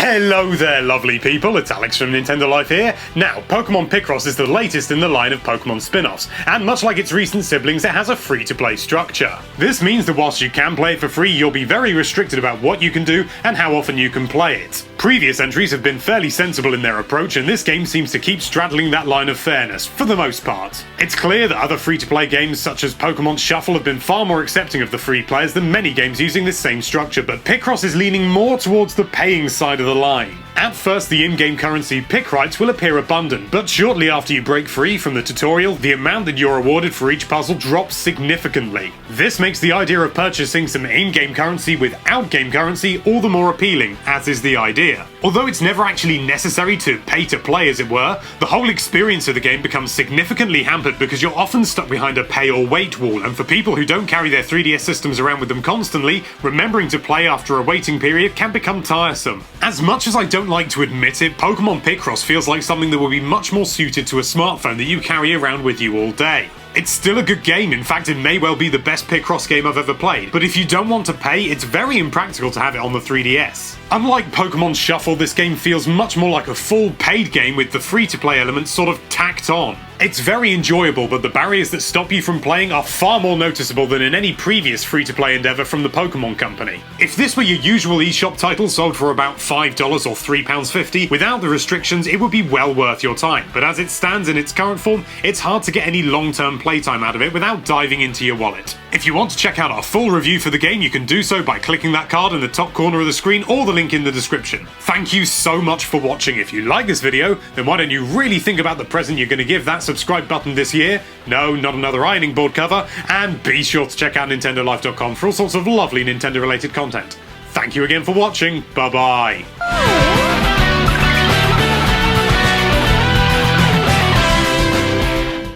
Hello there, lovely people, it's Alex from Nintendo Life here. Now, Pokémon Picross is the latest in the line of Pokémon spin-offs, and much like its recent siblings, it has a free-to-play structure. This means that whilst you can play it for free, you'll be very restricted about what you can do and how often you can play it. Previous entries have been fairly sensible in their approach, and this game seems to keep straddling that line of fairness, for the most part. It's clear that other free-to-play games such as Pokémon Shuffle have been far more accepting of the free players than many games using this same structure, but Picross is leaning more towards the paying side of the line. At first, the in-game currency pick rights will appear abundant, but shortly after you break free from the tutorial, the amount that you're awarded for each puzzle drops significantly. This makes the idea of purchasing some in-game currency with out-game currency all the more appealing, as is the idea. Although it's never actually necessary to pay to play, as it were, the whole experience of the game becomes significantly hampered because you're often stuck behind a pay or wait wall, and for people who don't carry their 3DS systems around with them constantly, remembering to play after a waiting period can become tiresome. As much as I don't like to admit it, Pokémon Picross feels like something that would be much more suited to a smartphone that you carry around with you all day. It's still a good game, in fact it may well be the best Picross game I've ever played, but if you don't want to pay, it's very impractical to have it on the 3DS. Unlike Pokémon Shuffle, this game feels much more like a full paid game with the free-to-play elements sort of tacked on. It's very enjoyable, but the barriers that stop you from playing are far more noticeable than in any previous free-to-play endeavour from the Pokémon Company. If this were your usual eShop title sold for about $5 or £3.50, without the restrictions it would be well worth your time, but as it stands in its current form, it's hard to get any long-term playtime out of it without diving into your wallet. If you want to check out our full review for the game, you can do so by clicking that card in the top corner of the screen or the link in the description. Thank you so much for watching. If you like this video, then why don't you really think about the present you're going to give that subscribe button this year? No, not another ironing board cover, and be sure to check out nintendolife.com for all sorts of lovely Nintendo related content. Thank you again for watching, bye bye.